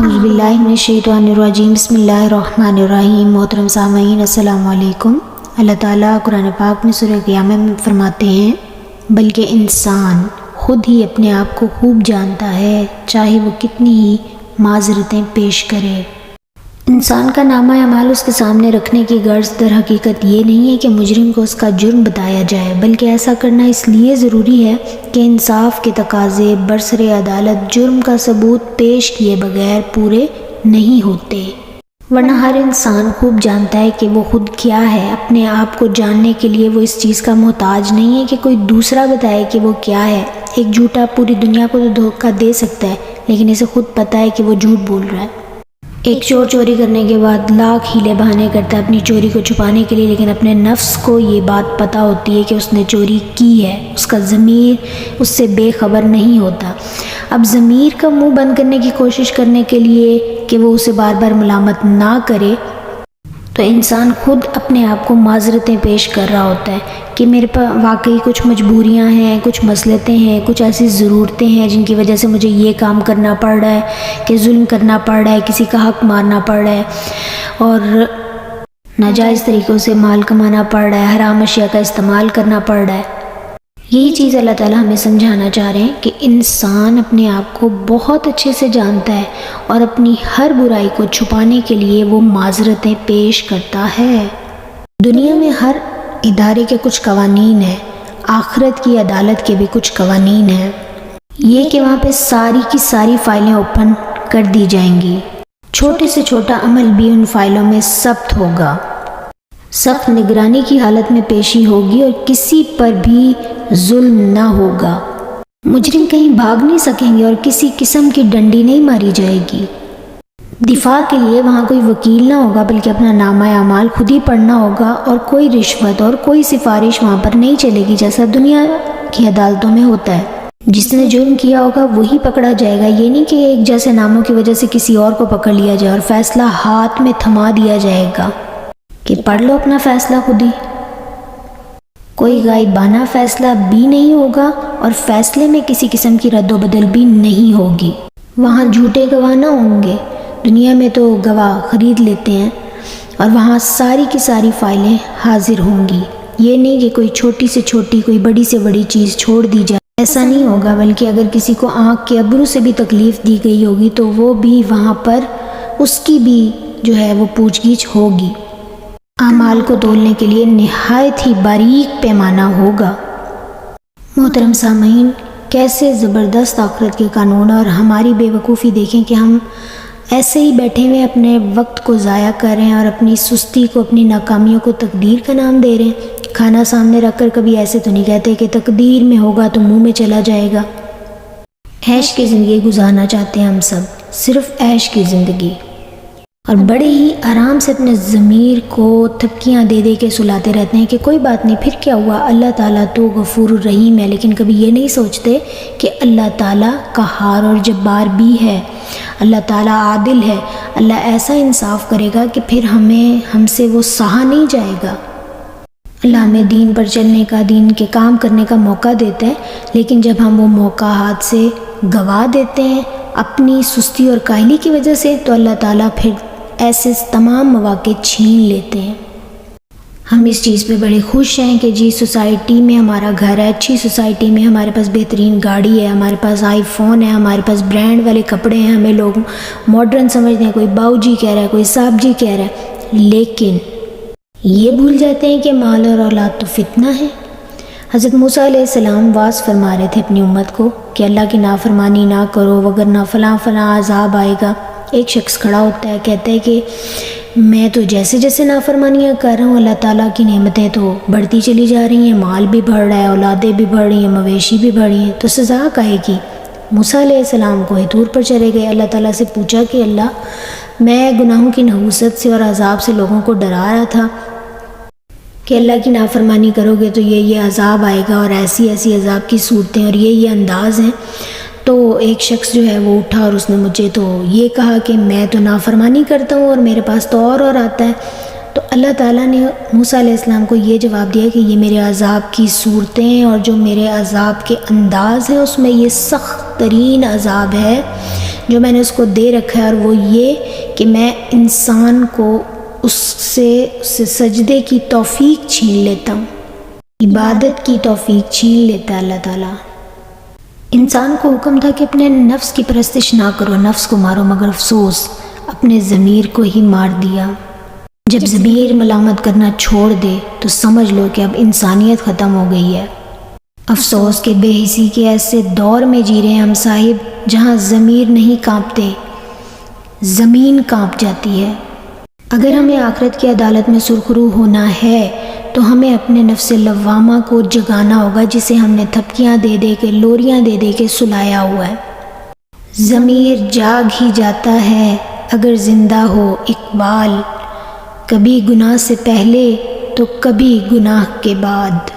اعوذ باللہ من الشیطان الرجیم، بسم اللہ الرحمن الرحیم۔ محترم سامعین السلام علیکم۔ اللہ تعالیٰ قرآن پاک میں سورہ قیامہ میں فرماتے ہیں، بلکہ انسان خود ہی اپنے آپ کو خوب جانتا ہے، چاہے وہ کتنی ہی معذرتیں پیش کرے۔ انسان کا نامہ اعمال اس کے سامنے رکھنے کی غرض در حقیقت یہ نہیں ہے کہ مجرم کو اس کا جرم بتایا جائے، بلکہ ایسا کرنا اس لیے ضروری ہے کہ انصاف کے تقاضے برسر عدالت جرم کا ثبوت پیش کیے بغیر پورے نہیں ہوتے، ورنہ ہر انسان خوب جانتا ہے کہ وہ خود کیا ہے۔ اپنے آپ کو جاننے کے لیے وہ اس چیز کا محتاج نہیں ہے کہ کوئی دوسرا بتائے کہ وہ کیا ہے۔ ایک جھوٹا پوری دنیا کو تو دھوکہ دے سکتا ہے، لیکن اسے خود پتہ ہے کہ وہ جھوٹ بول رہا ہے۔ ایک چور چوری کرنے کے بعد لاکھ ہیلے بہانے کرتا ہے اپنی چوری کو چھپانے کے لیے، لیکن اپنے نفس کو یہ بات پتہ ہوتی ہے کہ اس نے چوری کی ہے، اس کا ضمیر اس سے بے خبر نہیں ہوتا۔ اب ضمیر کا منہ بند کرنے کی کوشش کرنے کے لیے کہ وہ اسے بار بار ملامت نہ کرے، تو انسان خود اپنے آپ کو معذرتیں پیش کر رہا ہوتا ہے کہ میرے پاس واقعی کچھ مجبوریاں ہیں، کچھ مصلحتیں ہیں، کچھ ایسی ضرورتیں ہیں جن کی وجہ سے مجھے یہ کام کرنا پڑ رہا ہے، کہ ظلم کرنا پڑ رہا ہے، کسی کا حق مارنا پڑ رہا ہے، اور ناجائز طریقوں سے مال کمانا پڑ رہا ہے، حرام اشیاء کا استعمال کرنا پڑ رہا ہے۔ یہی چیز اللہ تعالیٰ ہمیں سمجھانا چاہ رہے ہیں کہ انسان اپنے آپ کو بہت اچھے سے جانتا ہے اور اپنی ہر برائی کو چھپانے کے لیے وہ معذرتیں پیش کرتا ہے۔ دنیا میں ہر ادارے کے کچھ قوانین ہیں، آخرت کی عدالت کے بھی کچھ قوانین ہیں۔ یہ کہ وہاں پہ ساری کی ساری فائلیں اوپن کر دی جائیں گی، چھوٹے سے چھوٹا عمل بھی ان فائلوں میں ثبت ہوگا، سخت نگرانی کی حالت میں پیشی ہوگی اور کسی پر بھی ظلم نہ ہوگا۔ مجرم کہیں بھاگ نہیں سکیں گے اور کسی قسم کی ڈنڈی نہیں ماری جائے گی۔ دفاع کے لیے وہاں کوئی وکیل نہ ہوگا، بلکہ اپنا نامہ اعمال خود ہی پڑھنا ہوگا، اور کوئی رشوت اور کوئی سفارش وہاں پر نہیں چلے گی جیسا دنیا کی عدالتوں میں ہوتا ہے۔ جس نے جرم کیا ہوگا وہی پکڑا جائے گا، یہ نہیں کہ ایک جیسے ناموں کی وجہ سے کسی اور کو پکڑ لیا جائے اور فیصلہ ہاتھ میں تھما دیا جائے گا کہ پڑھ لو اپنا فیصلہ خود ہی۔ کوئی غائبانہ فیصلہ بھی نہیں ہوگا اور فیصلے میں کسی قسم کی رد و بدل بھی نہیں ہوگی۔ وہاں جھوٹے گواہ نہ ہوں گے، دنیا میں تو گواہ خرید لیتے ہیں، اور وہاں ساری کی ساری فائلیں حاضر ہوں گی۔ یہ نہیں کہ کوئی چھوٹی سے چھوٹی کوئی بڑی سے بڑی چیز چھوڑ دی جائے، ایسا نہیں ہوگا، بلکہ اگر کسی کو آنکھ کے ابرو سے بھی تکلیف دی گئی ہوگی تو وہ بھی وہاں پر اس کی بھی جو ہے وہ پوچھ گچھ ہوگی۔ اعمال کو تولنے کے لیے نہایت ہی باریک پیمانہ ہوگا۔ محترم سامعین، کیسے زبردست آخرت کے قانون، اور ہماری بے وقوفی دیکھیں کہ ہم ایسے ہی بیٹھے ہوئے اپنے وقت کو ضائع کر رہے ہیں اور اپنی سستی کو، اپنی ناکامیوں کو تقدیر کا نام دے رہے ہیں۔ کھانا سامنے رکھ کر کبھی ایسے تو نہیں کہتے کہ تقدیر میں ہوگا تو منہ میں چلا جائے گا۔ عیش کی زندگی گزارنا چاہتے ہیں ہم سب، صرف عیش کی زندگی، اور بڑے ہی آرام سے اپنے ضمیر کو تھپکیاں دے دے کے سلاتے رہتے ہیں کہ کوئی بات نہیں، پھر کیا ہوا، اللہ تعالیٰ تو غفور الرحیم ہے۔ لیکن کبھی یہ نہیں سوچتے کہ اللہ تعالیٰ قہار اور جبار بھی ہے، اللہ تعالیٰ عادل ہے، اللہ ایسا انصاف کرے گا کہ پھر ہم سے وہ سہا نہیں جائے گا۔ اللہ ہمیں دین پر چلنے کا، دین کے کام کرنے کا موقع دیتا ہے، لیکن جب ہم وہ موقع ہاتھ سے گوا دیتے ہیں اپنی سستی اور کاہلی کی وجہ سے، تو اللہ تعالیٰ پھر ایسے تمام مواقع چھین لیتے ہیں۔ ہم اس چیز پہ بڑے خوش ہیں کہ جی سوسائٹی میں ہمارا گھر ہے، اچھی سوسائٹی میں ہمارے پاس بہترین گاڑی ہے، ہمارے پاس آئی فون ہے، ہمارے پاس برانڈ والے کپڑے ہیں، ہمیں لوگ ماڈرن سمجھتے ہیں، کوئی باؤ جی کہہ رہا ہے، کوئی صاحب جی کہہ رہا ہے، لیکن یہ بھول جاتے ہیں کہ مال اور اولاد تو فتنہ ہے۔ حضرت موسیٰ علیہ السلام واعظ فرما رہے تھے اپنی امت کو کہ اللہ کی نافرمانی نہ کرو وگرنہ فلاں فلاں عذاب آئے گا۔ ایک شخص کھڑا ہوتا ہے، کہتا ہے کہ میں تو جیسے جیسے نافرمانیاں کر رہا ہوں اللہ تعالیٰ کی نعمتیں تو بڑھتی چلی جا رہی ہیں، مال بھی بڑھ رہا ہے، اولادیں بھی بڑھ رہی ہیں، مویشی بھی بڑھ رہی ہیں، تو سزا کہے گی۔ موسیٰ علیہ السلام کو طور پر چلے گئے، اللہ تعالیٰ سے پوچھا کہ اللہ میں گناہوں کی نحوست سے اور عذاب سے لوگوں کو ڈرا رہا تھا کہ اللہ کی نافرمانی کرو گے تو یہ عذاب آئے گا، اور ایسی ایسی عذاب کی صورتیں اور یہ انداز ہیں۔ تو ایک شخص جو ہے وہ اٹھا اور اس نے مجھے تو یہ کہا کہ میں تو نافرمانی کرتا ہوں اور میرے پاس تو اور آتا ہے۔ تو اللہ تعالیٰ نے موسیٰ علیہ السلام کو یہ جواب دیا کہ یہ میرے عذاب کی صورتیں اور جو میرے عذاب کے انداز ہیں اس میں یہ سخت ترین عذاب ہے جو میں نے اس کو دے رکھا ہے، اور وہ یہ کہ میں انسان کو اس سے سجدے کی توفیق چھین لیتا ہوں، عبادت کی توفیق چھین لیتا ہے اللہ تعالیٰ۔ انسان کو حکم تھا کہ اپنے نفس کی پرستش نہ کرو، نفس کو مارو، مگر افسوس اپنے ضمیر کو ہی مار دیا۔ جب ضمیر ملامت کرنا چھوڑ دے تو سمجھ لو کہ اب انسانیت ختم ہو گئی ہے۔ افسوس کہ بے حسی کے ایسے دور میں جی رہے ہیں ہم صاحب، جہاں ضمیر نہیں کانپتے، زمین کانپ جاتی ہے۔ اگر ہمیں آخرت کی عدالت میں سرخرو ہونا ہے تو ہمیں اپنے نفس لوامہ کو جگانا ہوگا، جسے ہم نے تھپکیاں دے دے کے، لوریاں دے دے کے سلایا ہوا ہے۔ ضمیر جاگ ہی جاتا ہے اگر زندہ ہو اقبال، کبھی گناہ سے پہلے تو کبھی گناہ کے بعد۔